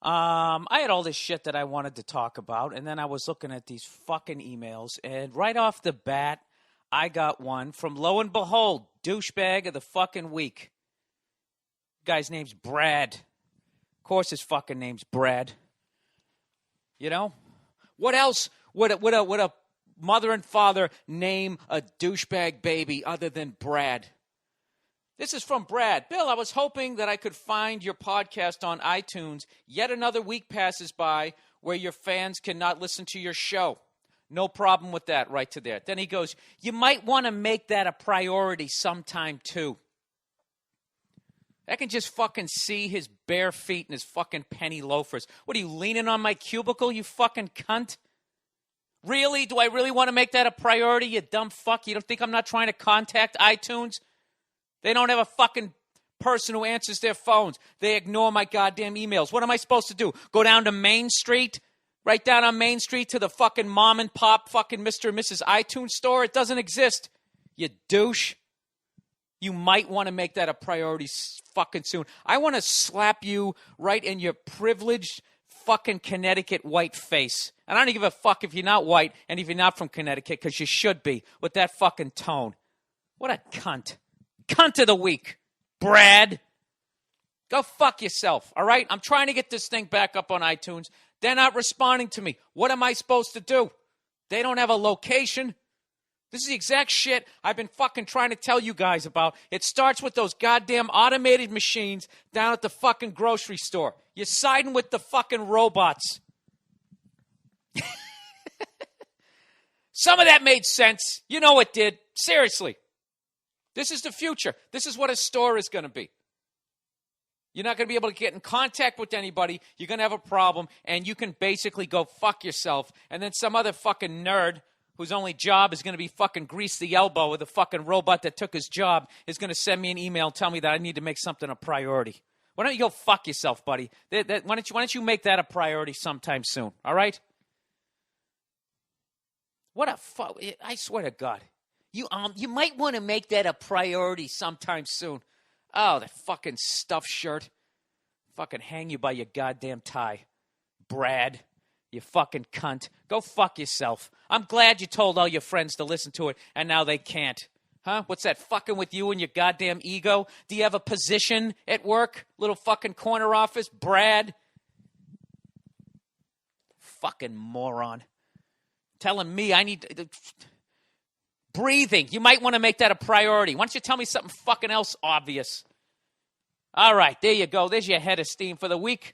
I had all this shit that I wanted to talk about, and then I was looking at these fucking emails, and right off the bat, I got one from, lo and behold, Douchebag of the fucking week. Guy's name's Brad. Of course his fucking name's Brad. You know? What else would a mother and father name a douchebag baby other than Brad? This is from Brad. Bill, I was hoping that I could find your podcast on iTunes. Yet another week passes by where your fans cannot listen to your show. No problem with that, right to there. Then he goes, you might want to make that a priority sometime too. I can just fucking see his bare feet and his fucking penny loafers. What, are you leaning on my cubicle, you fucking cunt? Really? Do I really want to make that a priority, you dumb fuck? You don't think I'm not trying to contact iTunes? They don't have a fucking person who answers their phones. They ignore my goddamn emails. What am I supposed to do? Go down to Main Street? Right down on Main Street to the fucking mom and pop fucking Mr. and Mrs. iTunes store? It doesn't exist, you douche. You might want to make that a priority fucking soon. I want to slap you right in your privileged fucking Connecticut white face. And I don't give a fuck if you're not white and if you're not from Connecticut, because you should be, with that fucking tone. What a cunt. Cunt of the week, Brad. Go fuck yourself, all right? I'm trying to get this thing back up on iTunes. They're not responding to me. What am I supposed to do? They don't have a location. This is the exact shit I've been fucking trying to tell you guys about. It starts with those goddamn automated machines down at the fucking grocery store. You're siding with the fucking robots. Some of that made sense. You know it did. Seriously. This is the future. This is what a store is going to be. You're not going to be able to get in contact with anybody. You're going to have a problem, and you can basically go fuck yourself. And then some other fucking nerd whose only job is going to be fucking grease the elbow with a fucking robot that took his job is going to send me an email and tell me that I need to make something a priority. Why don't you go fuck yourself, buddy? Why don't you make that a priority sometime soon, all right? What a fuck. I swear to God. You might want to make that a priority sometime soon. Oh, that fucking stuffed shirt. Fucking hang you by your goddamn tie. Brad, you fucking cunt. Go fuck yourself. I'm glad you told all your friends to listen to it, and now they can't. Huh? What's that fucking with you and your goddamn ego? Do you have a position at work? Little fucking corner office? Brad? Fucking moron. Telling me I need... Breathing. You might want to make that a priority. Why don't you tell me something fucking else obvious? All right, there you go. There's your head of steam for the week.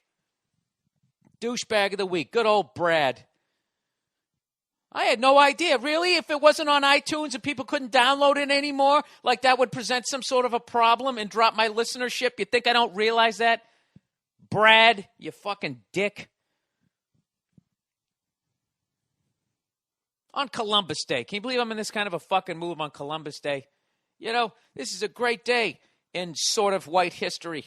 Douchebag of the week. Good old Brad. I had no idea. Really? If it wasn't on iTunes and people couldn't download it anymore, like that would present some sort of a problem and drop my listenership? You think I don't realize that? Brad, you fucking dick. On Columbus Day. Can you believe I'm in this kind of a fucking mood on Columbus Day? You know, this is a great day in sort of white history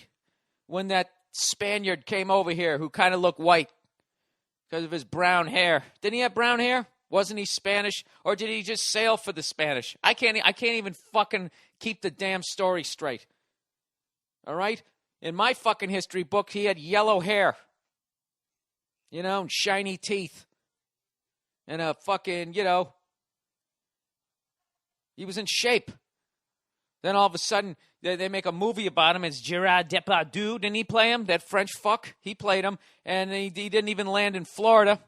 when that Spaniard came over here who kind of looked white because of his brown hair. Didn't he have brown hair? Wasn't he Spanish? Or did he just sail for the Spanish? I can't even fucking keep the damn story straight. All right? In my fucking history book, he had yellow hair. You know, and shiny teeth. And a fucking, you know, he was in shape. Then all of a sudden, they make a movie about him. It's Gerard Depardieu. Didn't he play him? That French fuck. He played him. And he didn't even land in Florida.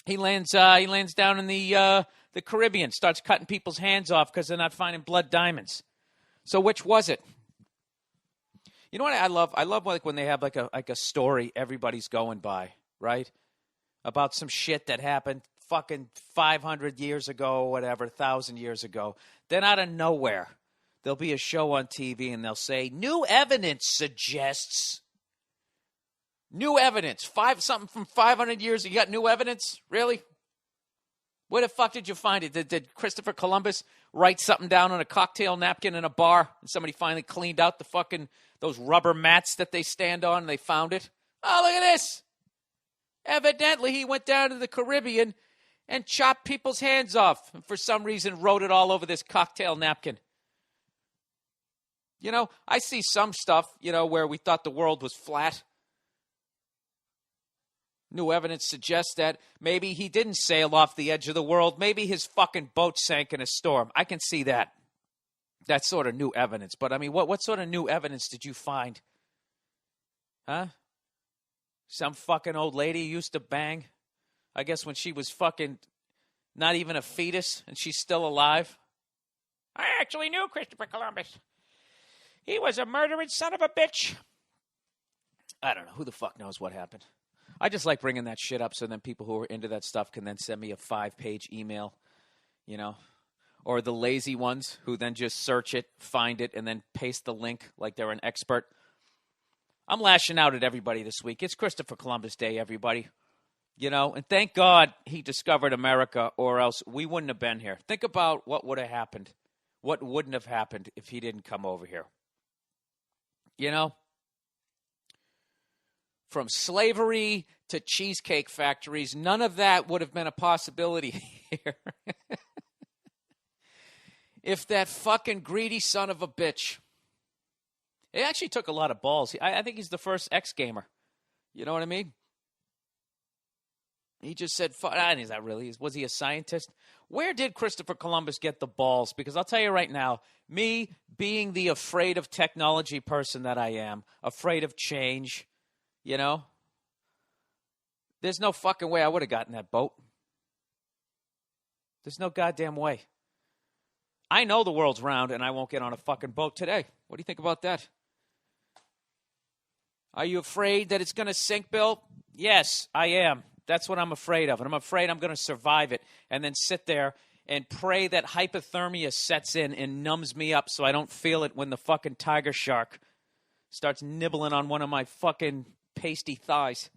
He lands down in the Caribbean. Starts cutting people's hands off because they're not finding blood diamonds. So which was it? You know what I love? I love like when they have like a story everybody's going by, right? About some shit that happened fucking 500 years ago or whatever, 1,000 years ago. Then out of nowhere, there'll be a show on TV and they'll say, new evidence suggests. New evidence. Something from 500 years. You got new evidence? Really? Where the fuck did you find it? Did Christopher Columbus write something down on a cocktail napkin in a bar and somebody finally cleaned out the fucking, those rubber mats that they stand on and they found it? Oh, look at this. Evidently, he went down to the Caribbean and chopped people's hands off. And for some reason, wrote it all over this cocktail napkin. You know, I see some stuff, you know, where we thought the world was flat. New evidence suggests that maybe he didn't sail off the edge of the world. Maybe his fucking boat sank in a storm. I can see that. That's sort of new evidence. But, I mean, what sort of new evidence did you find? Huh? Some fucking old lady used to bang, I guess, when she was fucking not even a fetus and she's still alive. I actually knew Christopher Columbus. He was a murdering son of a bitch. I don't know. Who the fuck knows what happened? I just like bringing that shit up so then people who are into that stuff can then send me a 5-page email, you know, or the lazy ones who then just search it, find it, and then paste the link like they're an expert. I'm lashing out at everybody this week. It's Christopher Columbus Day, everybody. You know, and thank God he discovered America, or else we wouldn't have been here. Think about what would have happened. What wouldn't have happened if he didn't come over here? You know? From slavery to cheesecake factories, none of that would have been a possibility here. If that fucking greedy son of a bitch. It actually took a lot of balls. I think he's the first ex-gamer. You know what I mean? He just said, he's not really. Was he a scientist? Where did Christopher Columbus get the balls? Because I'll tell you right now, me being the afraid of technology person that I am, afraid of change, you know, there's no fucking way I would have gotten that boat. There's no goddamn way. I know the world's round and I won't get on a fucking boat today. What do you think about that? Are you afraid that it's going to sink, Bill? Yes, I am. That's what I'm afraid of. And I'm afraid I'm going to survive it and then sit there and pray that hypothermia sets in and numbs me up so I don't feel it when the fucking tiger shark starts nibbling on one of my fucking pasty thighs.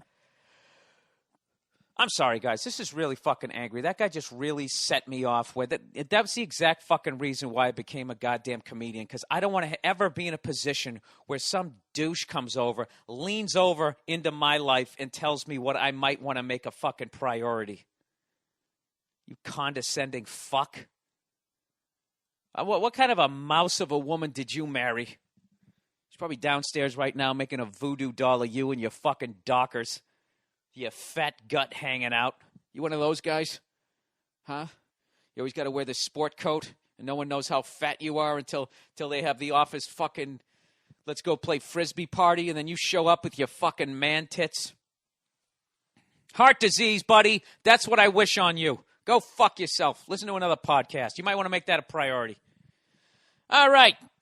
I'm sorry, guys. This is really fucking angry. That guy just really set me off with it. That was the exact fucking reason why I became a goddamn comedian, because I don't want to ever be in a position where some douche comes over, leans over into my life, and tells me what I might want to make a fucking priority. You condescending fuck. What kind of a mouse of a woman did you marry? She's probably downstairs right now making a voodoo doll of you and your fucking dockers. You fat gut hanging out. You one of those guys? Huh? You always got to wear the sport coat, and no one knows how fat you are until they have the office fucking, let's go play Frisbee party, and then you show up with your fucking man tits. Heart disease, buddy. That's what I wish on you. Go fuck yourself. Listen to another podcast. You might want to make that a priority. All right.